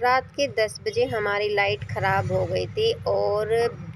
रात के 10 बजे हमारी लाइट ख़राब हो गई थी और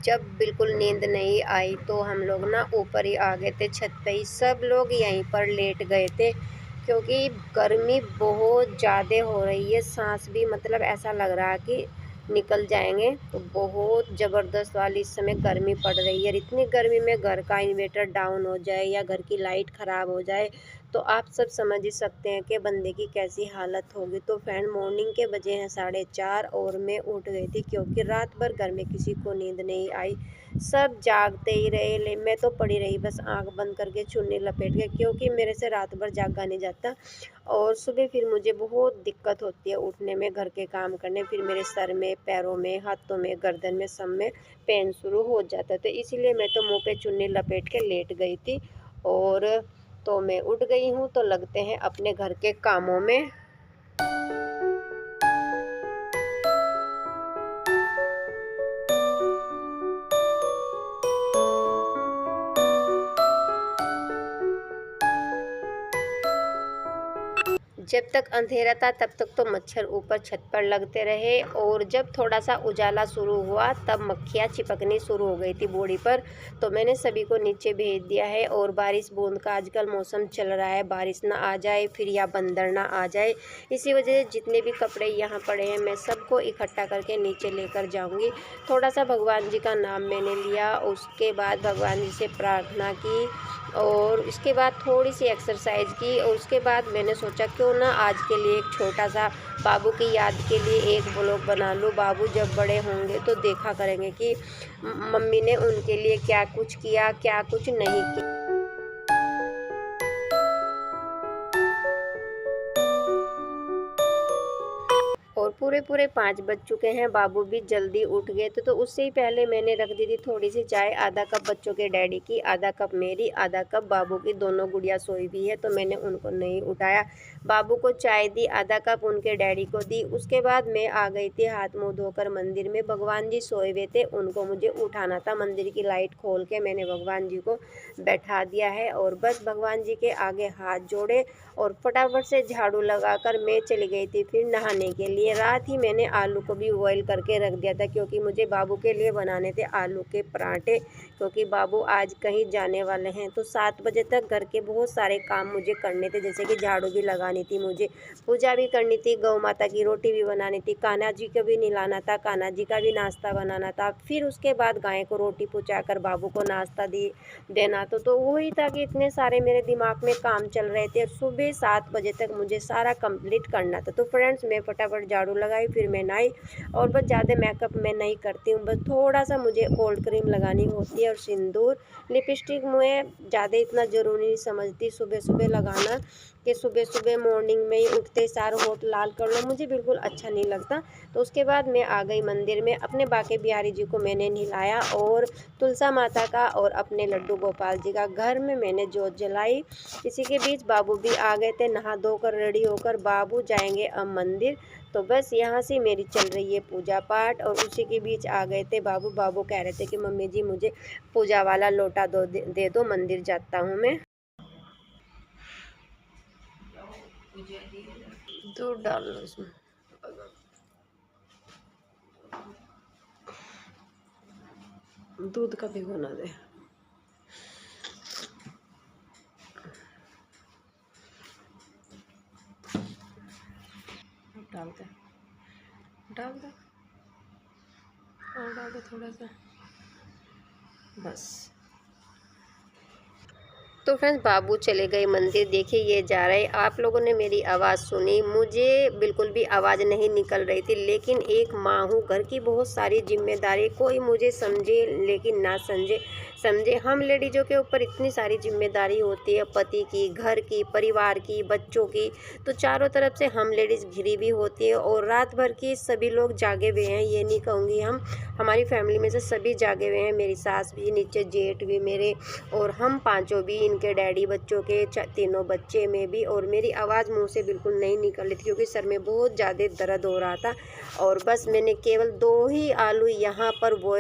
जब बिल्कुल नींद नहीं आई तो हम लोग ना ऊपर ही आ गए थे, छत पे ही सब लोग यहीं पर लेट गए थे क्योंकि गर्मी बहुत ज़्यादा हो रही है। सांस भी मतलब ऐसा लग रहा है कि निकल जाएंगे। तो बहुत ज़बरदस्त वाली इस समय गर्मी पड़ रही है और इतनी गर्मी में घर का इन्वर्टर डाउन हो जाए या घर की लाइट ख़राब हो जाए तो आप सब समझ ही सकते हैं कि बंदे की कैसी हालत होगी। तो फ्रेंड मॉर्निंग के बजे हैं 4:30 और मैं उठ गई थी क्योंकि रात भर घर में किसी को नींद नहीं आई, सब जागते ही रहे। ले मैं तो पड़ी रही बस आंख बंद करके चुन्नी लपेट के, क्योंकि मेरे से रात भर जागा नहीं जाता और सुबह फिर मुझे बहुत दिक्कत होती है उठने में, घर के काम करने। फिर मेरे सर में, पैरों में, हाथों में, गर्दन में सब में पेन शुरू हो जाता है। तो इसीलिए मैं तो मुंह पे चुन्नी लपेट के लेट गई थी और तो मैं उठ गई हूँ। तो लगते हैं अपने घर के कामों में। जब तक अंधेरा था तब तक तो मच्छर ऊपर छत पर लगते रहे और जब थोड़ा सा उजाला शुरू हुआ तब मक्खियाँ चिपकनी शुरू हो गई थी बॉडी पर। तो मैंने सभी को नीचे भेज दिया है और बारिश बूंद का आजकल मौसम चल रहा है, बारिश ना आ जाए फिर या बंदर ना आ जाए, इसी वजह से जितने भी कपड़े यहाँ पड़े हैं मैं सबको इकट्ठा करके नीचे लेकर जाऊँगी। थोड़ा सा भगवान जी का नाम मैंने लिया, उसके बाद भगवान जी से प्रार्थना की और उसके बाद थोड़ी सी एक्सरसाइज की और उसके बाद मैंने सोचा क्यों ना आज के लिए एक छोटा सा बाबू की याद के लिए एक व्लॉग बना लूँ। बाबू जब बड़े होंगे तो देखा करेंगे कि मम्मी ने उनके लिए क्या कुछ किया, क्या कुछ नहीं किया। और पूरे 5 बज चुके हैं, बाबू भी जल्दी उठ गए थे। तो उससे ही पहले मैंने रख दी थी थोड़ी सी चाय, आधा कप बच्चों के डैडी की, आधा कप मेरी, आधा कप बाबू की। दोनों गुड़िया सोई भी है तो मैंने उनको नहीं उठाया। बाबू को चाय दी, आधा कप उनके डैडी को दी। उसके बाद मैं आ गई थी हाथ मुँह धोकर मंदिर में। भगवान जी सोए हुए थे, उनको मुझे उठाना था। मंदिर की लाइट खोल के मैंने भगवान जी को बैठा दिया है और बस भगवान जी के आगे हाथ जोड़े और फटाफट से झाड़ू लगाकर मैं चली गई थी फिर नहाने के लिए। रात ही मैंने आलू को भी बॉयल करके रख दिया था क्योंकि मुझे बाबू के लिए बनाने थे आलू के पराठे, क्योंकि बाबू आज कहीं जाने वाले हैं। तो 7 बजे तक घर के बहुत सारे काम मुझे करने थे, जैसे कि झाड़ू भी लगानी थी, मुझे पूजा भी करनी थी, गौ माता की रोटी भी बनानी थी, कान्हा जी को भी नहलाना था, कान्हा जी का भी नाश्ता बनाना था। फिर उसके बाद गाय को रोटी पहुँचाकर बाबू को नाश्ता देना। तो वही था कि इतने सारे मेरे दिमाग में काम चल रहे थे। सुबह 7 बजे तक मुझे सारा कंप्लीट करना था। तो फ्रेंड्स मैं फटाफट झाड़ू लगाई, फिर मैं नहाई और बस ज़्यादा मेकअप मैं नहीं करती हूँ, बस थोड़ा सा मुझे कोल्ड क्रीम लगानी होती है और सिंदूर, लिपस्टिक मैं ज़्यादा इतना ज़रूरी नहीं समझती सुबह सुबह लगाना, कि सुबह सुबह मॉर्निंग में ही उठते सार होठ लाल कर लो, मुझे बिल्कुल अच्छा नहीं लगता। तो उसके बाद मैं आ गई मंदिर में। अपने बाके बिहारी जी को मैंने नहलाया और तुलसा माता का और अपने लड्डू गोपाल जी का घर में मैंने जोत जलाई। इसी के बीच बाबू भी आ गए थे नहा धोकर रेडी होकर। बाबू जाएंगे अब मंदिर, तो बस यहाँ से मेरी चल रही है पूजा पाठ और उसी के बीच आ गए थे बाबू। बाबू कह रहे थे कि मम्मी जी मुझे पूजा वाला लोटा दे दो, मंदिर जाता हूँ मैं। दूध डाल लो इसमें, दूध का भिगोना दे। डाल दे, डाल दे और डाल दे थोड़ा सा, बस। तो फ्रेंड्स बाबू चले गए मंदिर, देखिए ये जा रहे। आप लोगों ने मेरी आवाज़ सुनी, मुझे बिल्कुल भी आवाज़ नहीं निकल रही थी, लेकिन एक माँ हूँ, घर की बहुत सारी जिम्मेदारी, कोई मुझे समझे लेकिन ना समझे। हम लेडीज़ों के ऊपर इतनी सारी जिम्मेदारी होती है, पति की, घर की, परिवार की, बच्चों की। तो चारों तरफ से हम लेडीज़ घिरी भी होती है और रात भर की सभी लोग जागे हुए हैं, ये नहीं कहूँगी हमारी फैमिली में से सभी जागे हुए हैं। मेरी सास भी, नीचे जेठ भी मेरे और हम पाँचों भी, इनके डैडी, बच्चों के तीनों बच्चे में भी। और मेरी आवाज़ मुंह से बिल्कुल नहीं निकल रही थी क्योंकि सर में बहुत ज़्यादा दर्द हो रहा था। और बस मैंने केवल 2 ही आलू यहाँ पर वो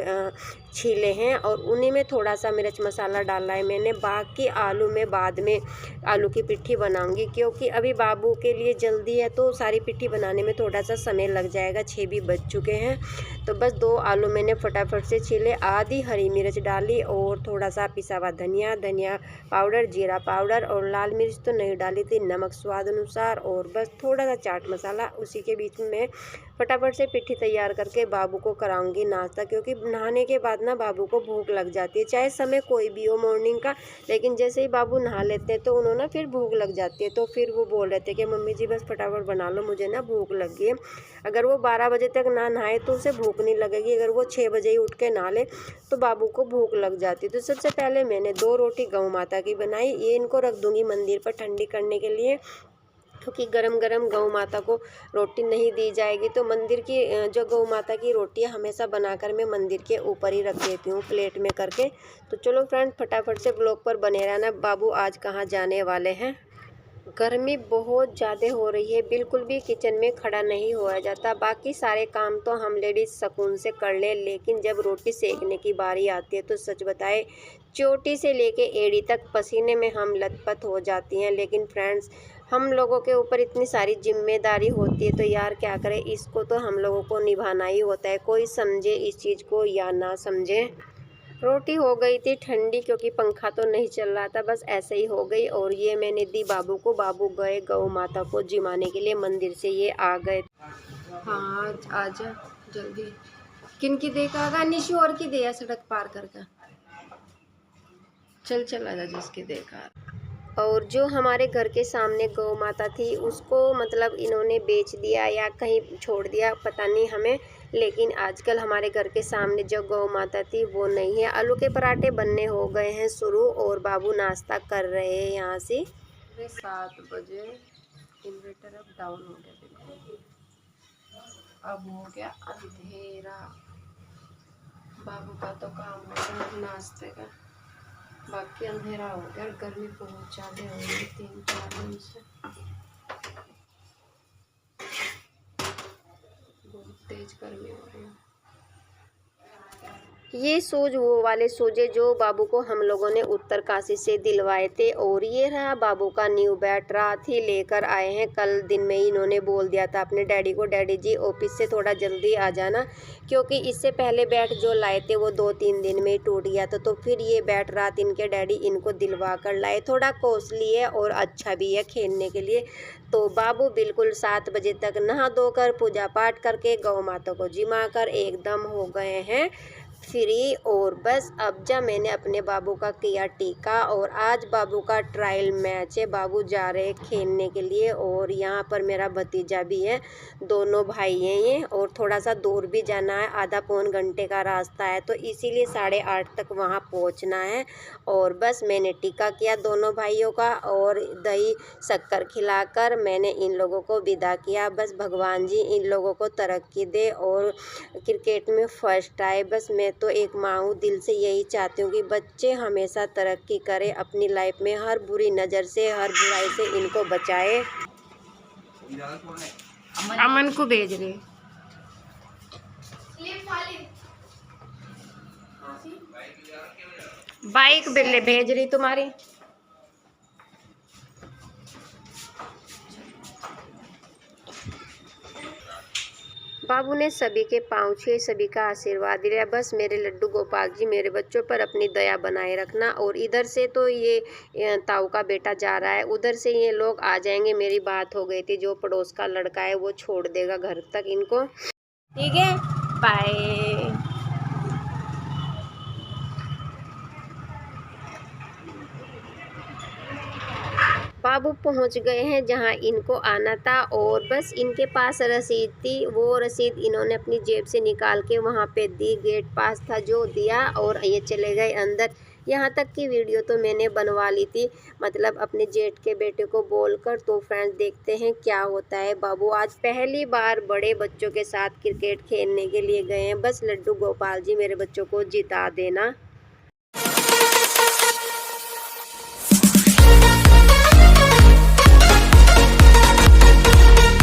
छीले हैं और उन्हीं में थोड़ा सा मिर्च मसाला डाला है मैंने। बाकी आलू में बाद में आलू की पिट्ठी बनाऊंगी, क्योंकि अभी बाबू के लिए जल्दी है तो सारी पिट्ठी बनाने में थोड़ा सा समय लग जाएगा। 6 भी बज चुके हैं। तो बस 2 आलू मैंने फटाफट से छीले, आधी हरी मिर्च डाली और थोड़ा सा पिसा हुआ धनिया पाउडर, जीरा पाउडर और लाल मिर्च तो नहीं डाली थी, नमक स्वाद अनुसार और बस थोड़ा सा चाट मसाला। उसी के बीच में मैं फटाफट से पिट्ठी तैयार करके बाबू को कराऊंगी नाश्ता, क्योंकि नहाने के बाद ना बाबू को भूख लग जाती है, चाहे समय कोई भी हो मॉर्निंग का, लेकिन जैसे ही बाबू नहा लेते हैं तो उन्होंने फिर भूख लग जाती है। तो फिर वो बोल रहे थे कि मम्मी जी बस फटाफट बना लो, मुझे ना भूख लग गई है। अगर वो 12 बजे तक ना नहाए तो उसे भूख नहीं लगेगी, अगर वो 6 बजे ही उठ के नहा ले तो बाबू को भूख लग जाती है। तो सबसे पहले मैंने 2 रोटी गौ माता की बनाई, ये इनको रख दूँगी मंदिर पर ठंडी करने के लिए, क्योंकि गरम गरम गौ माता को रोटी नहीं दी जाएगी। तो मंदिर की जो गौ माता की रोटी है हमेशा बनाकर मैं मंदिर के ऊपर ही रख देती हूँ प्लेट में करके। तो चलो फ्रेंड फटाफट से ब्लॉग पर बने रहना। बाबू आज कहाँ जाने वाले हैं। गर्मी बहुत ज़्यादा हो रही है, बिल्कुल भी किचन में खड़ा नहीं हुआ जाता। बाकी सारे काम तो हम लेडीज़ सुकून से कर ले, लेकिन जब रोटी सेकने की बारी आती है तो सच बताए चोटी से लेके एड़ी तक पसीने में हम लथपथ हो जाती हैं। लेकिन फ्रेंड्स हम लोगों के ऊपर इतनी सारी जिम्मेदारी होती है तो यार क्या करें, इसको तो हम लोगों को निभाना ही होता है, कोई समझे इस चीज़ को या ना समझे। रोटी हो गई थी ठंडी, क्योंकि पंखा तो नहीं चल रहा था, बस ऐसे ही हो गई। और ये मैंने दी बाबू को, बाबू गए गौ माता को जिमाने के लिए, मंदिर से ये आ गए। हाँ आजा जल्दी। किन की देखा आगा निशु और की दे सड़क पार करके चल चल आजा जिसकी देखा। और जो हमारे घर के सामने गौ माता थी उसको मतलब इन्होंने बेच दिया या कहीं छोड़ दिया पता नहीं हमें, लेकिन आजकल हमारे घर के सामने जो गौ माता थी वो नहीं है। आलू के पराठे बनने हो गए हैं शुरू और बाबू नाश्ता कर रहे हैं यहाँ से। 7 बजे इन्वर्टर अब डाउन हो गया, देखो अब हो गया अंधेरा। बाबू का तो काम हो गया नाश्ते का, बाकी अंधेरा हो गया। गर्मी बहुत ज़्यादा हो रही है 3-4 दिन से, बहुत तेज गर्मी हो रही है। ये शूज वो वाले शूज है जो बाबू को हम लोगों ने उत्तरकाशी से दिलवाए थे। और ये रहा बाबू का न्यू बैट, रात ही लेकर आए हैं। कल दिन में ही इन्होंने बोल दिया था अपने डैडी को, डैडी जी ऑफिस से थोड़ा जल्दी आ जाना, क्योंकि इससे पहले बैट जो लाए थे वो 2-3 दिन में ही टूट गया था। तो फिर ये बैट रात इनके डैडी इनको दिलवा कर लाए। थोड़ा कॉस्टली है और अच्छा भी है खेलने के लिए। तो बाबू बिल्कुल 7 बजे तक नहा धोकर पूजा पाठ करके गौ माता को जिमा कर एकदम हो गए हैं फ्री। और बस अब जब मैंने अपने बाबू का किया टीका, और आज बाबू का ट्रायल मैच है, बाबू जा रहे हैं खेलने के लिए। और यहाँ पर मेरा भतीजा भी है, दोनों भाई हैं ये, और थोड़ा सा दूर भी जाना है, आधा पौन घंटे का रास्ता है, तो इसीलिए 8:30 तक वहाँ पहुँचना है। और बस मैंने टीका किया दोनों भाइयों का और दही शक्कर खिलाकर मैंने इन लोगों को विदा किया। बस भगवान जी इन लोगों को तरक्की दे और क्रिकेट में फर्स्ट आए। बस मैं तो एक माँ हूँ, दिल से यही चाहती हूँ कि बच्चे हमेशा तरक्की करें अपनी लाइफ में, हर बुरी नज़र से हर बुराई से इनको बचाए। अमन को भेज रहे बाइक बिल्ले भेज रही तुम्हारी। बाबू ने सभी के पाँव छुए, सभी का आशीर्वाद दिया। बस मेरे लड्डू गोपाल जी मेरे बच्चों पर अपनी दया बनाए रखना। और इधर से तो ये ताऊ का बेटा जा रहा है, उधर से ये लोग आ जाएंगे। मेरी बात हो गई थी, जो पड़ोस का लड़का है वो छोड़ देगा घर तक इनको, ठीक है। बाय। बाबू पहुंच गए हैं जहां इनको आना था। और बस इनके पास रसीद थी, वो रसीद इन्होंने अपनी जेब से निकाल के वहां पे दी। गेट पास था जो दिया और ये चले गए अंदर। यहाँ तक की वीडियो तो मैंने बनवा ली थी, मतलब अपने जेठ के बेटे को बोलकर। तो फ्रेंड्स देखते हैं क्या होता है। बाबू आज पहली बार बड़े बच्चों के साथ क्रिकेट खेलने के लिए गए हैं। बस लड्डू गोपाल जी मेरे बच्चों को जिता देना।